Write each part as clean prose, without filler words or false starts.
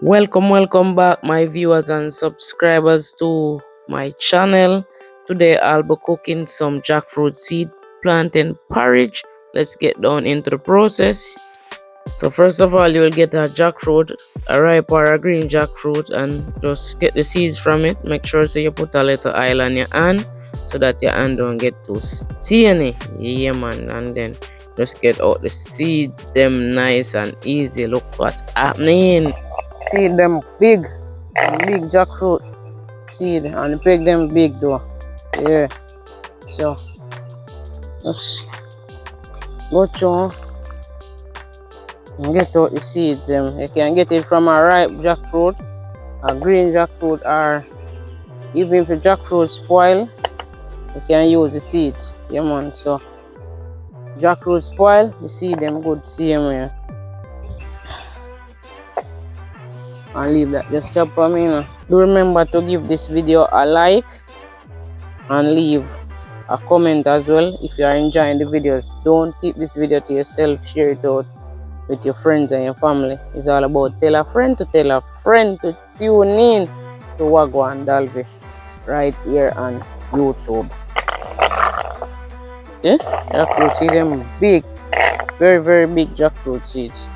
Welcome back, my viewers and subscribers to my channel. Today I'll be cooking some jackfruit seed plantain porridge. Let's get down into the process. So first of all, you'll get a jackfruit, a ripe or a green jackfruit, and just get the seeds from it. Make sure so you put a little oil on your hand so that your hand don't get too stainy. Yeah man, and then just get out the seeds, them nice and easy. Look what's happening. See them big, some big jackfruit seed, and pick them big though. Yeah. So just go through and get out the seeds. You can get it from a ripe jackfruit, a green jackfruit, or even if the jackfruit spoil, you can use the seeds. Yeah man. So jackfruit spoil, the seed them good same way. And leave that just chop for me now. Do remember to give this video a like and leave a comment as well if you are enjoying the videos. Don't keep this video to yourself, share it out with your friends and your family. It's all about tell a friend to tell a friend to tune in to Wagwan Dalby right here on YouTube. Yeah, jackfruit seeds them big, very big jackfruit seeds.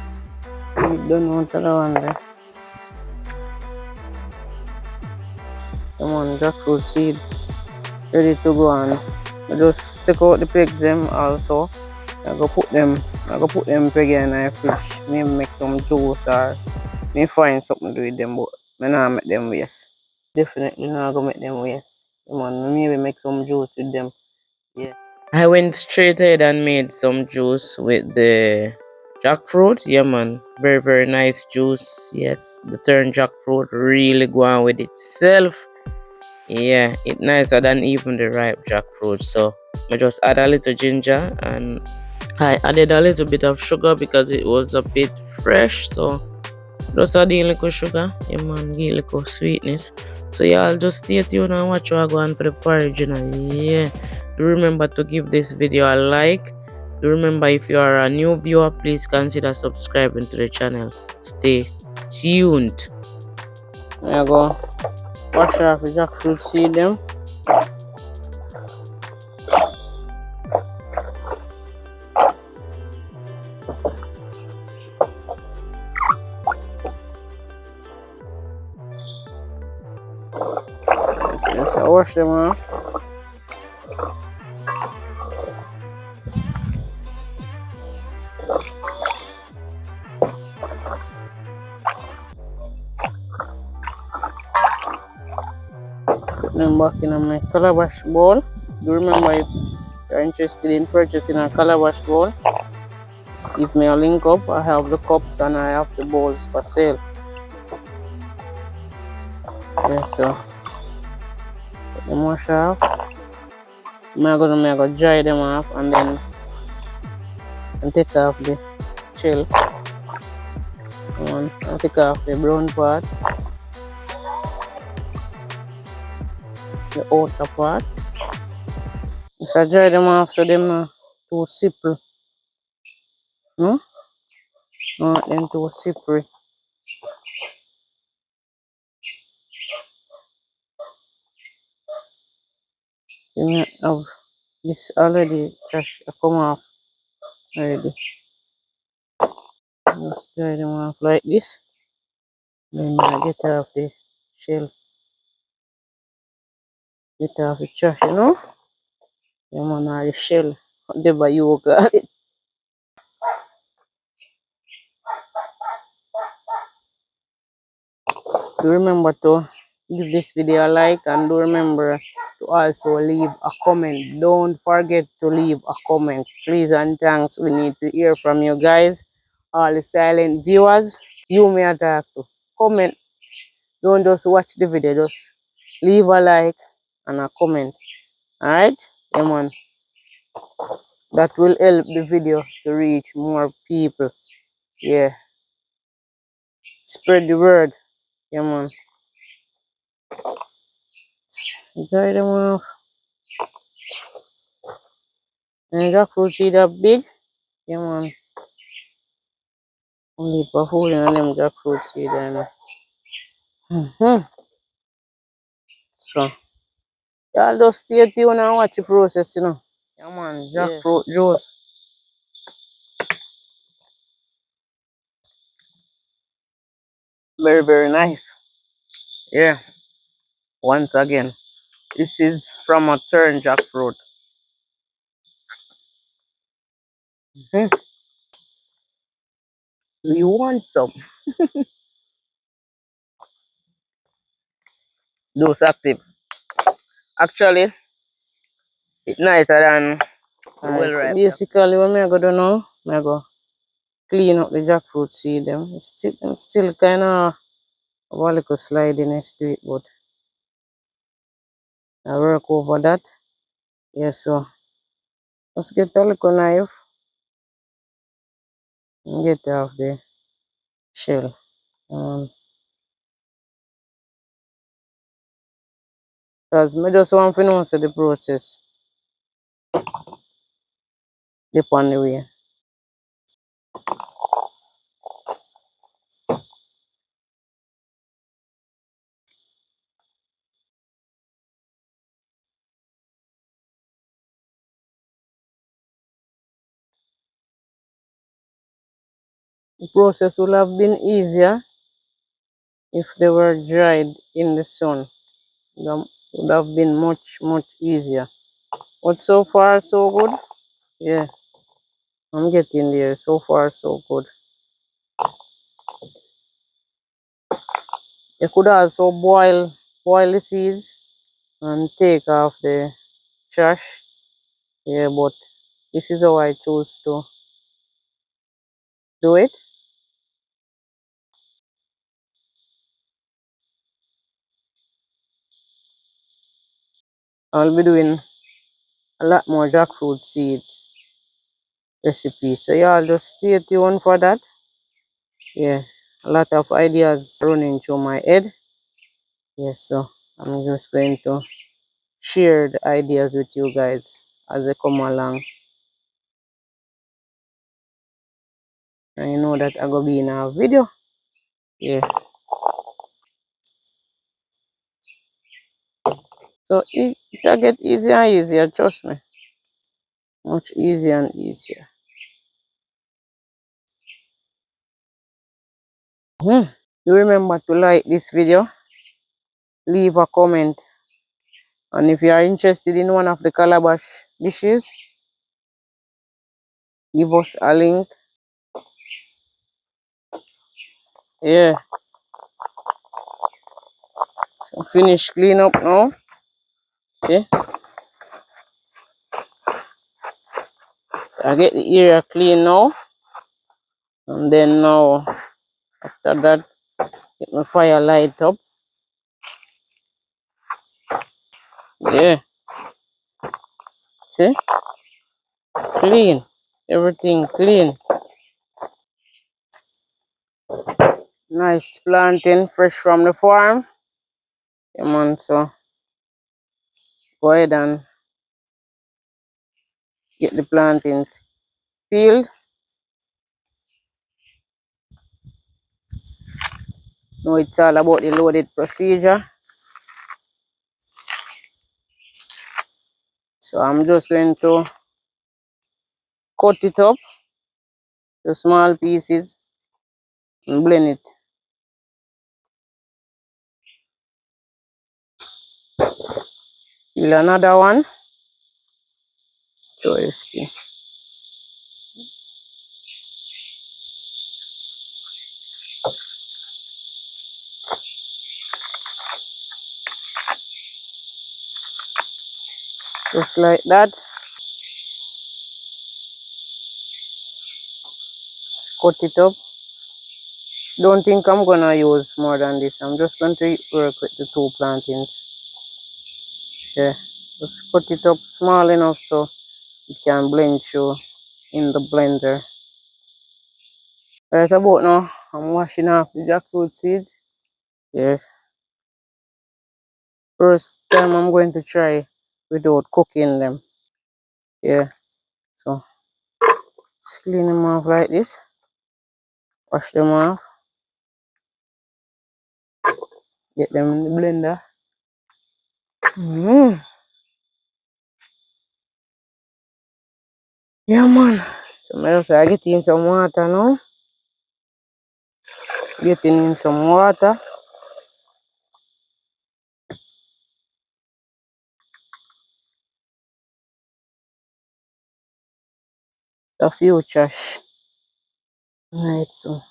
You don't want the one there. Come on, jackfruit seeds ready to go on. I just take out the pigs them also. I go put them peg in a fridge. Maybe make some juice or maybe find something to do with them, but I not make them waste. Definitely not gonna make them waste. Come on, maybe make some juice with them. Yeah. I went straight ahead and made some juice with the jackfruit. Yeah man. Very nice juice. Yes. The turn jackfruit really go on with itself. Yeah, it's nicer than even the ripe jackfruit. So I just add a little ginger and I added a little bit of sugar because it was a bit fresh. So just add a little sugar, yeah man, give a little sweetness. So yeah, I'll just stay tuned and watch how I go on for the porridge, you know. Yeah. Do remember to give this video a like. Do remember if you are a new viewer, please consider subscribing to the channel. Stay tuned. There you go. Wash off the jackfruit seed them. So wash them off. Put them back in my calabash bowl. Do remember if you're interested in purchasing a calabash bowl, just give me a link up. I have the cups and I have the bowls for sale. Yeah, so put them wash off. I'm gonna dry them off and then take off the shell. And take off the brown part, the outer part. So I dry them off so them not too slippery. No? Not them too slippery. You have this already trash come off already. Just dry them off like this. Then I get off the shell. Get off the trash, you know? Yeah man, all the shell. Whatever you got it. Do remember to give this video a like and do remember to also leave a comment. Don't forget to leave a comment. Please and thanks. We need to hear from you guys. All the silent viewers, you may talk to. Comment. Don't just watch the video. Just leave a like and a comment. Alright? Yeah man. That will help the video to reach more people. Yeah. Spread the word. Yeah man. Dry them off. And jackfruit seed are big. Yeah man. Only for holding on them jackfruit seed and so y'all just stay tuned and watch the process, you know. Yeah man, jackfruit juice. Very, very nice. Yeah. Once again. This is from a turn jackfruit. Hmm. You want some? Those active. Actually, it's nicer than well So ripe. basically what I go do now, I go clean up the jackfruit seed them. Still kinda have a little slidiness to it, but I work over that. Yeah, so let's get a little knife and get off the shell. Because I just want to know so the process dip on the way. The process would have been easier if they were dried in the sun. That would have been much easier. But so far so good. Yeah, I'm getting there. So far so good. You could also boil the seeds and take off the trash. Yeah, but this is how I choose to do it. I'll be doing a lot more jackfruit seeds recipes. So y'all just stay tuned for that. Yeah, a lot of ideas running through my head. Yes, so I'm just going to share the ideas with you guys as they come along. And you know that I'm gonna be in a video. Yeah. So it'll get easier and easier, trust me. Much easier and easier. Do remember to like this video, leave a comment, and if you are interested in one of the calabash dishes, give us a link. Yeah. So finish clean up now. See? So I get the area clean now. And then now after that get my fire light up. Yeah. See? Clean. Everything clean. Nice plantain fresh from the farm. Yeah man, so go ahead and get the plantains peeled. Now it's all about the loaded procedure. So I'm just going to cut it up to small pieces and blend it. Peel another one. Show your skin. Just like that. Cut it up. Don't think I'm gonna use more than this. I'm just going to work with the two plantains. Yeah. Just cut it up small enough so it can blend through in the blender. Right about now, I'm washing off the jackfruit seeds. Yes. First time I'm going to try without cooking them. Yeah. So just clean them off like this. Wash them off. Get them in the blender. Yeah, man. So I get in some water now. Getting in some water. A few trash. Right, so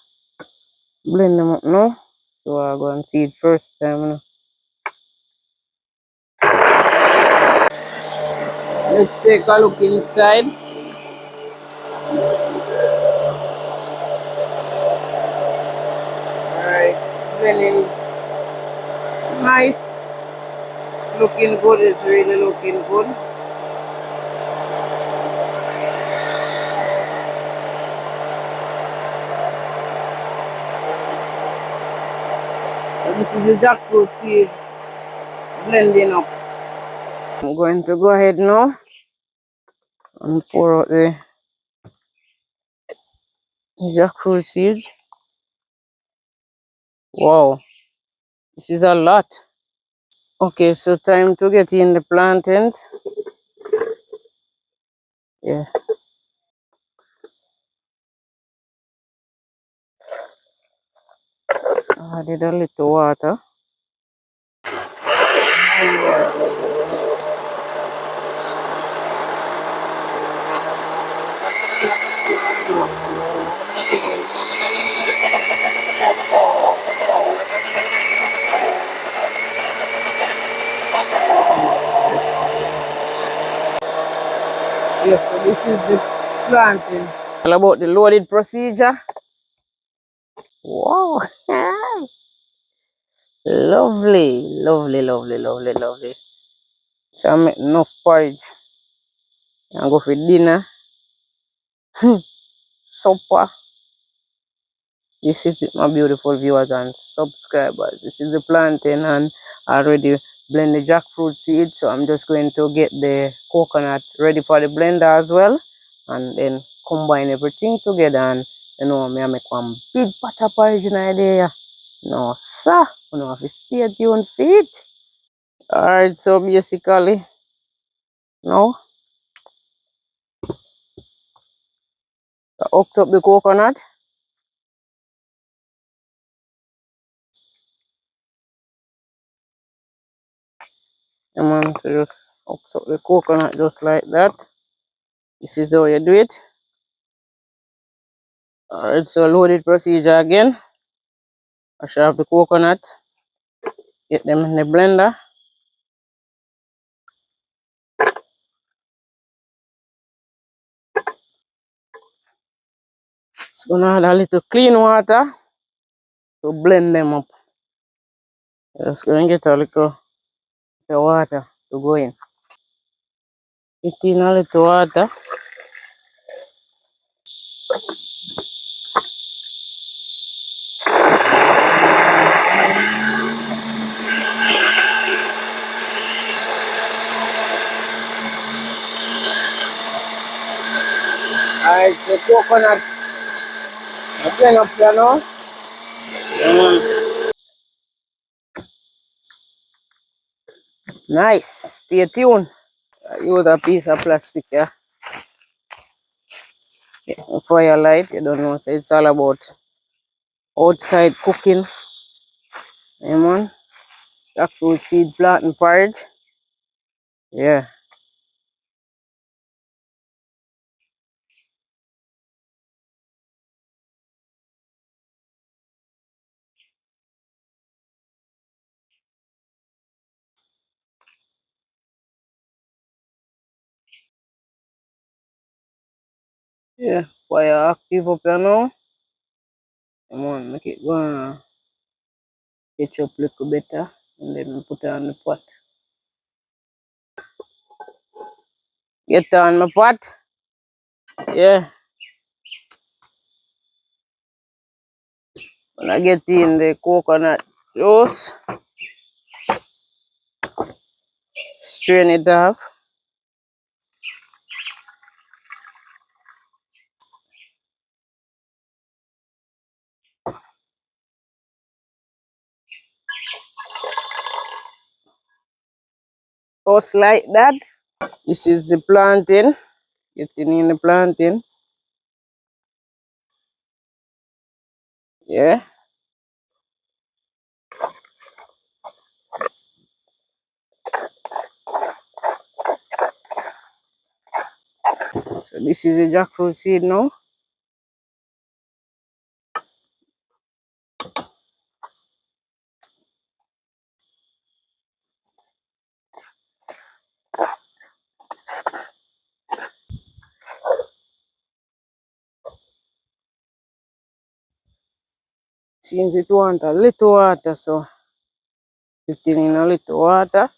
blend them up now. So I go and feed first time now. Let's take a look inside. Alright, blending nice. It's looking good, it's really looking good. So this is the jackfruit seeds blending up. I'm going to go ahead now and pour out the jackfruit seeds. Wow, this is a lot. Okay, so time to get in the plantains. Yeah. So I added a little water. Yes, so this is the planting. All about the loaded procedure. Wow. Lovely, lovely, lovely, lovely, lovely. So I make enough porridge and go for dinner. Supper. This is it, my beautiful viewers and subscribers. This is the plantain, and I already blend the jackfruit seed. So I'm just going to get the coconut ready for the blender as well. And then combine everything together, and you know, I make one big pot of porridge in there. No, sir. You know, have to stay tuned for it. Alright, so basically, now, I hooked up the coconut. And man, so just hooks up the coconut just like that. This is how you do it. Alright, so loaded procedure again. I should have the coconut, get them in the blender. Just gonna add a little clean water to blend them up. Just gonna get a little water to go in. Put in a little water. Alright, the coconut I blend up here now. Nice. Stay tuned. I use a piece of plastic here. Fire light, you don't know, so it's all about outside cooking. Yeah, man. Jackfruit seed plantain porridge. Yeah. Yeah. Fire active up here now. Come on, make it go catch up a little better. And then we put it on the pot. Get on my pot. Yeah. When I get in the coconut juice, strain it off. Just like that. This is the plantain. Getting in the plantain. Yeah. So this is a jackfruit seed now. Seems it want a little water, so put it in a little water.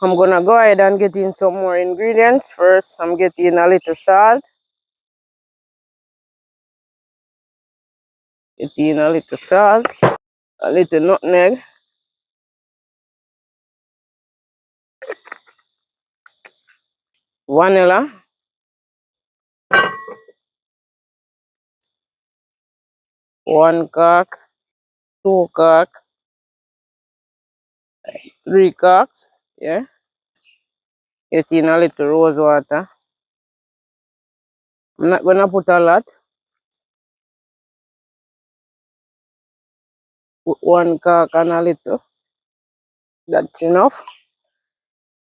I'm gonna go ahead and get in some more ingredients. First, I'm getting a little salt. Getting a little salt. A little nutmeg. Vanilla. 1 cork. 2 cork. 3 corks. Yeah. Getting a little rose water. I'm not gonna put a lot. Put 1 cork and a little. That's enough.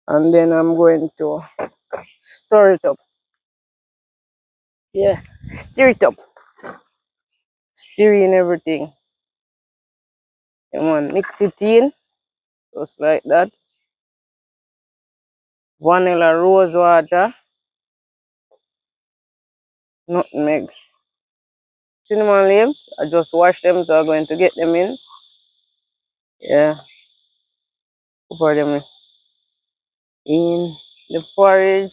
And then I'm going to stir it up. Yeah. Stir it up. Stirring everything. Come on, mix it in. Just like that. Vanilla rose water. Nutmeg. Cinnamon leaves. I just wash them, so I'm going to get them in. Yeah. Pour them in the porridge.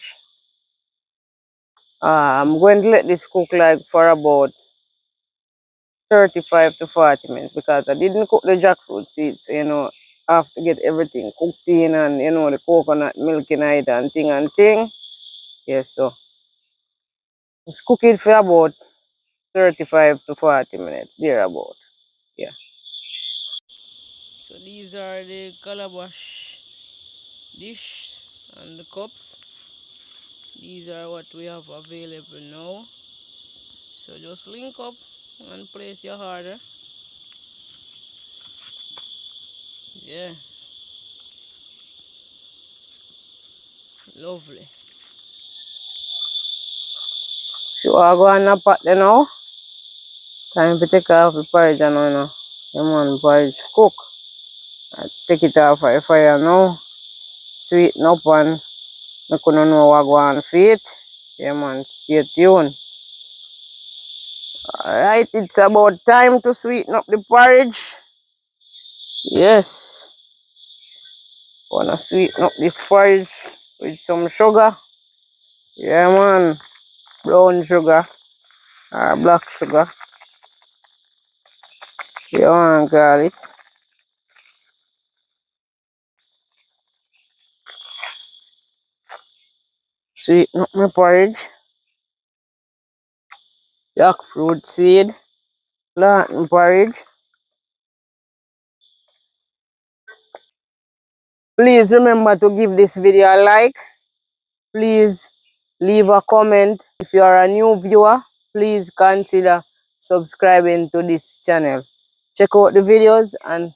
I'm going to let this cook like for about 35 to 40 minutes because I didn't cook the jackfruit seeds. So, I have to get everything cooked in and, the coconut milk in it and thing and thing. Yeah, so just cook it for about 35 to 40 minutes, thereabout. Yeah. So these are the calabash dish and the cups. These are what we have available now. So just link up and place your order. Yeah, lovely. So I go on a pot there now. Time to take off the porridge and now. Come on, porridge cook. I take it off the fire now. Sweeten up and I couldn't know what go on feet. Yeah man, stay tuned. Alright, it's about time to sweeten up the porridge. Yes. Wanna sweeten up this porridge with some sugar. Yeah man. Brown sugar or black sugar. You wanna call it. Sweeten up my porridge. Jackfruit seed. Plantain porridge. Please remember to give this video a like. Please leave a comment. If you are a new viewer, please consider subscribing to this channel. Check out the videos and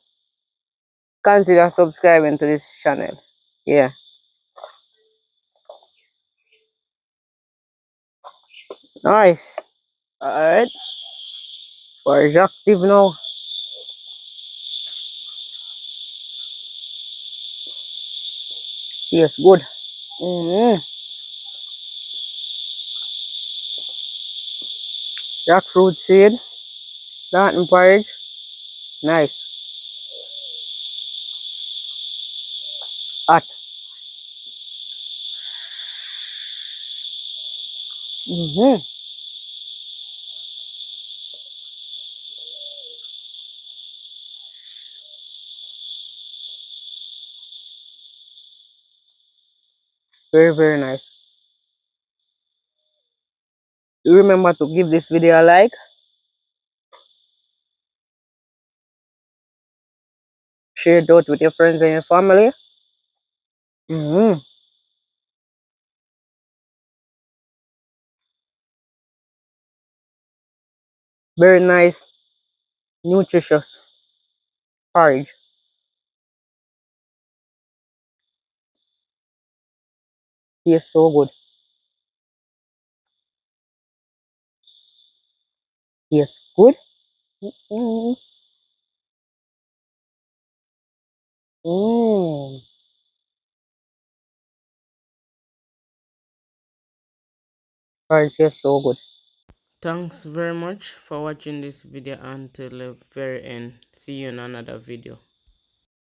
consider subscribing to this channel. Yeah. Nice. Alright. Porridge active now. Yes, good. Jackfruit seed. Plantain porridge. Nice. Hot. Very, very nice. Remember to give this video a like, share it out with your friends and your family. Mm-hmm. Very nice, nutritious porridge. Tastes so good. Tastes good. Mm. Mm. Porridge tastes so good. Thanks very much for watching this video until the very end. See you in another video.